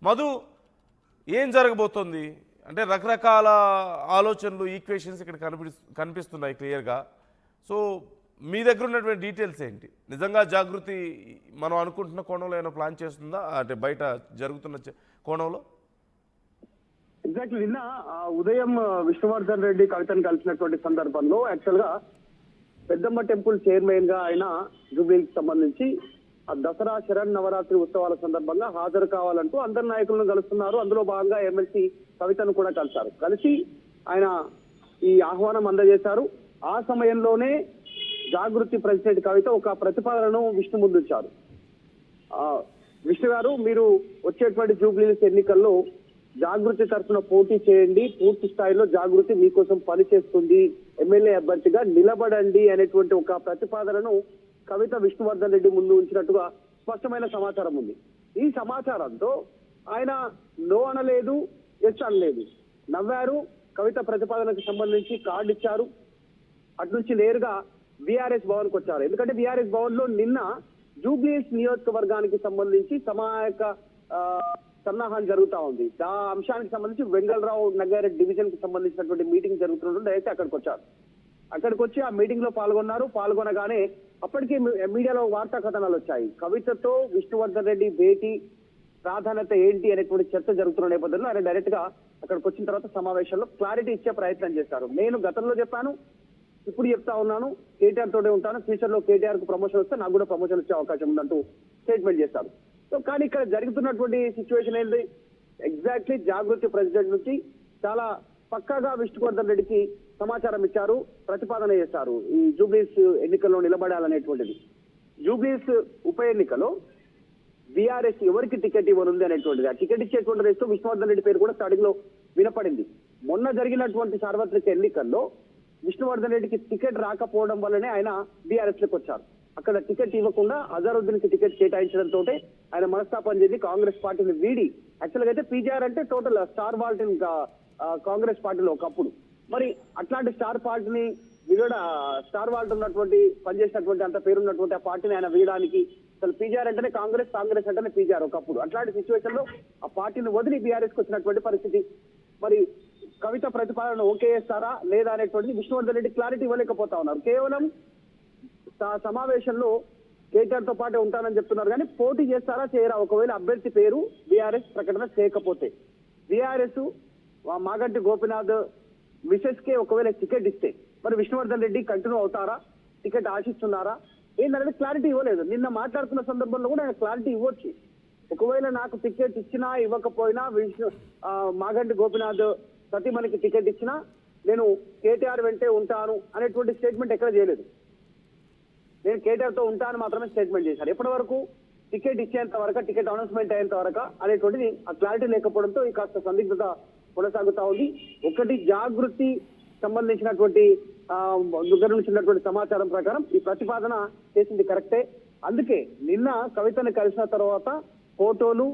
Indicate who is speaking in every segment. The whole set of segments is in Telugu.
Speaker 1: మధు, ఏం జరగబోతోంది అంటే రకరకాల ఆలోచనలు, ఈక్వేషన్స్ ఇక్కడ కనిపిస్తున్నాయి క్లియర్గా. సో మీ దగ్గర ఉన్నటువంటి డీటెయిల్స్ ఏంటి? నిజంగా జాగృతి మనం అనుకుంటున్న కోణంలో ఏమైనా ప్లాన్ చేస్తుందా, అంటే బయట జరుగుతున్న కోణంలో?
Speaker 2: ఎగ్జాక్ట్లీ నిన్న ఉదయం విష్ణువర్ధన్ రెడ్డి కవితను కలిసినటువంటి సందర్భంలో యాక్చువల్ గా పెద్దమ్మ టెంపుల్ చైర్మన్ గా ఆయన జూబ్లీకి సంబంధించి దసరా శరణ్ నవరాత్రి ఉత్సవాల సందర్భంగా హాజరు కావాలంటూ అందరు నాయకులను కలుస్తున్నారు. అందులో భాగంగా ఎమ్మెల్సీ కవితను కూడా కలిసి ఆయన ఈ ఆహ్వానం అందజేశారు. ఆ సమయంలోనే జాగృతి ప్రెసిడెంట్ కవిత ఒక ప్రతిపాదనను విష్ణు ముందుంచారు. విష్ణు గారు, మీరు వచ్చేటువంటి జూబ్లీహిల్స్ ఎన్నికల్లో జాగృతి తరఫున పోటీ చేయండి, పూర్తి స్థాయిలో జాగృతి మీకోసం పనిచేస్తుంది, ఎమ్మెల్యే అభ్యర్థిగా నిలబడండి అనేటువంటి ఒక ప్రతిపాదనను కవిత విష్ణువర్ధన్ రెడ్డి ముందు ఉంచినట్టుగా స్పష్టమైన సమాచారం ఉంది. ఈ సమాచారంతో ఆయన నో అనలేదు, ఎస్ అనలేదు, నవ్వారు. కవిత ప్రతిపాదనకు సంబంధించి కార్డు ఇచ్చారు. అటు నుంచి నేరుగా బీఆర్ఎస్ భవన్ కు వచ్చారు. ఎందుకంటే బీఆర్ఎస్ భవన్ లో నిన్న జూబ్లీహిల్స్ నియోజకవర్గానికి సంబంధించి సమాయక సన్నాహాలు జరుగుతా ఉంది. ఆ అంశానికి సంబంధించి వెంగళరావు నగర్ డివిజన్ కి సంబంధించినటువంటి మీటింగ్ జరుగుతుంటే అయితే అక్కడికి వచ్చారు. అక్కడికి వచ్చి ఆ మీటింగ్ లో పాల్గొనగానే అప్పటికే మీడియాలో వార్తా కథనాలు వచ్చాయి. కవితతో విష్ణువర్ధన్ రెడ్డి భేటీ ప్రాధాన్యత ఏంటి అనేటువంటి చర్చ జరుగుతున్న నేపథ్యంలో ఆయన డైరెక్ట్ గా అక్కడికి వచ్చిన తర్వాత సమావేశంలో క్లారిటీ ఇచ్చే ప్రయత్నం చేశారు. నేను గతంలో చెప్పాను, ఇప్పుడు చెప్తా ఉన్నాను, కేటీఆర్ తోటే ఉంటాను, ఫ్యూచర్ లో కేటీఆర్ కు ప్రమోషన్ వస్తే నాకు కూడా ప్రమోషన్ వచ్చే అవకాశం ఉందంటూ స్టేట్మెంట్ చేశారు. సో కానీ ఇక్కడ జరుగుతున్నటువంటి సిచ్యువేషన్ ఏంటి? ఎగ్జాక్ట్లీ జాగృతి ప్రెసిడెంట్ నుంచి చాలా పక్కాగా విష్ణువర్ధన్ రెడ్డికి సమాచారం ఇచ్చారు, ప్రతిపాదన చేశారు ఈ జూబ్లీహిల్స్ ఎన్నికల్లో నిలబడాలనేటువంటిది. జూబ్లీహిల్స్ ఉప ఎన్నికలో బీఆర్ఎస్ ఎవరికి టికెట్ ఇవ్వనుంది అనేటువంటిది, ఆ టికెట్ ఇచ్చేటువంటి రేస్తూ విష్ణువర్ధన్ రెడ్డి పేరు కూడా స్టార్టింగ్ లో వినపడింది. మొన్న జరిగినటువంటి సార్వత్రిక ఎన్నికల్లో విష్ణువర్ధన్ రెడ్డికి టికెట్ రాకపోవడం వల్లనే ఆయన బీఆర్ఎస్ లోకి వచ్చారు. అక్కడ టికెట్ ఇవ్వకుండా అజరుద్దీన్ కి టికెట్ కేటాయించడంతో ఆయన మనస్తాపం చెంది కాంగ్రెస్ పార్టీని వీడి, యాక్చువల్ గా అయితే పీజీఆర్ అంటే టోటల్ స్టార్ వాల్ట్ కాంగ్రెస్ పార్టీలో ఒకప్పుడు, మరి అట్లాంటి స్టార్ పార్టీని స్టార్ వాల్ట్ ఉన్నటువంటి పనిచేసినటువంటి అంత పేరున్నటువంటి ఆ పార్టీని ఆయన వీయడానికి, అసలు పీజీఆర్ అంటేనే కాంగ్రెస్, కాంగ్రెస్ అంటేనే పీజీఆర్ ఒకప్పుడు, అట్లాంటి సిచ్యువేషన్ లో ఆ పార్టీని వదిలి బీఆర్ఎస్ కు వచ్చినటువంటి పరిస్థితి. మరి కవిత ప్రతిపాదన ఓకే చేస్తారా లేదా అనేటువంటిది విష్ణువర్ధన్ రెడ్డి క్లారిటీ ఇవ్వలేకపోతా ఉన్నారు. కేవలం సమావేశంలో కేటీఆర్ తో పాటు ఉంటానని చెప్తున్నారు, కానీ పోటీ చేస్తారా చేయరా, ఒకవేళ అభ్యర్థి పేరు బీఆర్ఎస్ ప్రకటన చేయకపోతే, బీఆర్ఎస్ మాగంటి గోపీనాథ్ మిసెస్ కే ఒకవేళ టికెట్ ఇస్తే మరి విష్ణువర్ధన్ రెడ్డి కంటిన్యూ అవుతారా, టికెట్ ఆశిస్తున్నారా ఏంటనేది క్లారిటీ ఇవ్వలేదు. నిన్న మాట్లాడుతున్న సందర్భంలో కూడా ఆయన క్లారిటీ ఇవ్వచ్చు. ఒకవేళ నాకు టికెట్ ఇచ్చినా ఇవ్వకపోయినా మాగంటి గోపీనాథ్ సతీమణికి టికెట్ ఇచ్చినా నేను కేటీఆర్ వెంటే ఉంటాను అనేటువంటి స్టేట్మెంట్ ఎక్కడ చేయలేదు. నేను కేటీఆర్ తో ఉంటాను మాత్రమే స్టేట్మెంట్ చేశారు. ఎప్పటి వరకు టికెట్ ఇచ్చేంత వరకు, టికెట్ అనౌన్స్మెంట్ అయ్యేంత వరకు అనేటువంటిది ఆ క్లారిటీ లేకపోవడంతో ఈ కాస్త సందిగ్ధత కొనసాగుతా ఉంది. ఒకటి జాగృతి సంబంధించినటువంటి దగ్గర నుంచి ఉన్నటువంటి సమాచారం ప్రకారం ఈ ప్రతిపాదన చేసింది కరెక్టే. అందుకే నిన్న కవితను కలిసిన తర్వాత ఫోటోలు,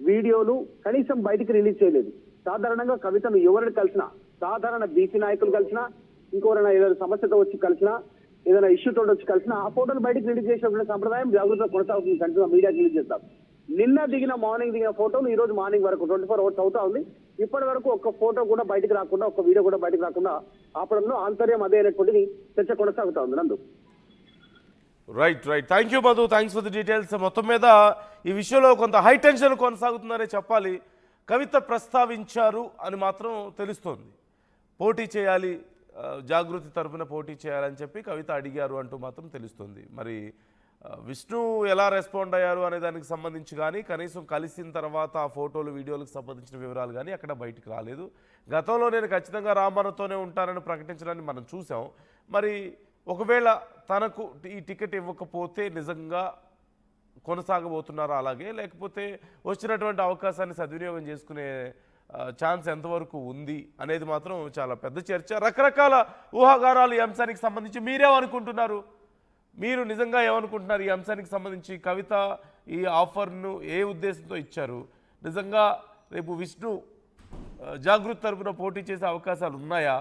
Speaker 2: వీడియోలు కనీసం బయటికి రిలీజ్ చేయలేదు. సాధారణంగా కవితను ఎవరిని కలిసినా, సాధారణ బీసీ నాయకులు కలిసినా, ఇంకోరైనా ఏదైనా సమస్యతో వచ్చి కలిసినా, ఏదైనా ఇష్యూతో వచ్చి కలిసినా ఆ ఫోటోలు బయటకు రిలీజ్ చేసినటువంటి సంప్రదాయం జాగృతిగా కొనసాగుతుంది. కంటిన్యూ మీడియాకి రిలీజ్ చేస్తారు. నిన్న మార్నింగ్ దిగిన ఫోటోలు ఈ రోజు మార్నింగ్ వరకు 24 hours అవుతా ఉంది. ఇప్పటి వరకు ఒక్క ఫోటో కూడా బయటకు రాకుండా, ఒక్క వీడియో కూడా బయటకు రాకుండా ఆపడంలో ఆంతర్యం అదే అనేటువంటిది చర్చ కొనసాగుతా ఉంది. నందు,
Speaker 1: right. Thank you Madhu, thanks for the details. మొత్తం మీద ఈ విషయంలో కొంత హై టెన్షన్ కొనసాగుతుందనే చెప్పాలి. కవిత ప్రస్తావించారు అని మాత్రం తెలుస్తోంది. పోటీ చేయాలి, జాగృతి తరఫున పోటీ చేయాలని చెప్పి కవిత అడిగారు అంటూ మాత్రం తెలుస్తుంది. మరి విష్ణు ఎలా రెస్పాండ్ అయ్యారు అనే దానికి సంబంధించి కానీ, కనీసం కలిసిన తర్వాత ఆ ఫోటోలు, వీడియోలకు సంబంధించిన వివరాలు కానీ అక్కడ బయటకు రాలేదు. గతంలో నేను ఖచ్చితంగా రామన్నతోనే ఉంటానని ప్రకటించడాన్ని మనం చూసాం. మరి ఒకవేళ తనకు ఈ టికెట్ ఇవ్వకపోతే నిజంగా కొనసాగబోతున్నారా అలాగే, లేకపోతే వచ్చినటువంటి అవకాశాన్ని సద్వినియోగం చేసుకునే ఛాన్స్ ఎంతవరకు ఉంది అనేది మాత్రం చాలా పెద్ద చర్చ. రకరకాల ఊహాగానాలు ఈ అంశానికి సంబంధించి. మీరేమనుకుంటున్నారు? మీరు నిజంగా ఏమనుకుంటున్నారు ఈ అంశానికి సంబంధించి? కవిత ఈ ఆఫర్ను ఏ ఉద్దేశంతో ఇచ్చారు? నిజంగా రేపు విష్ణు జాగృతి తరపున పోటీ చేసే అవకాశాలు ఉన్నాయా?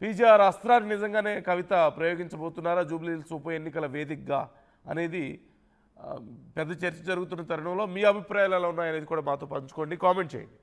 Speaker 1: పీజీఆర్ అస్త్రాన్ని నిజంగానే కవిత ప్రయోగించబోతున్నారా జూబ్లీహిల్స్ ఉప ఎన్నికల వేదికగా అనేది పెద్ద చర్చ జరుగుతున్న తరుణంలో మీ అభిప్రాయాలు ఎలా ఉన్నాయనేది కూడా మాతో పంచుకోండి, కామెంట్ చేయండి.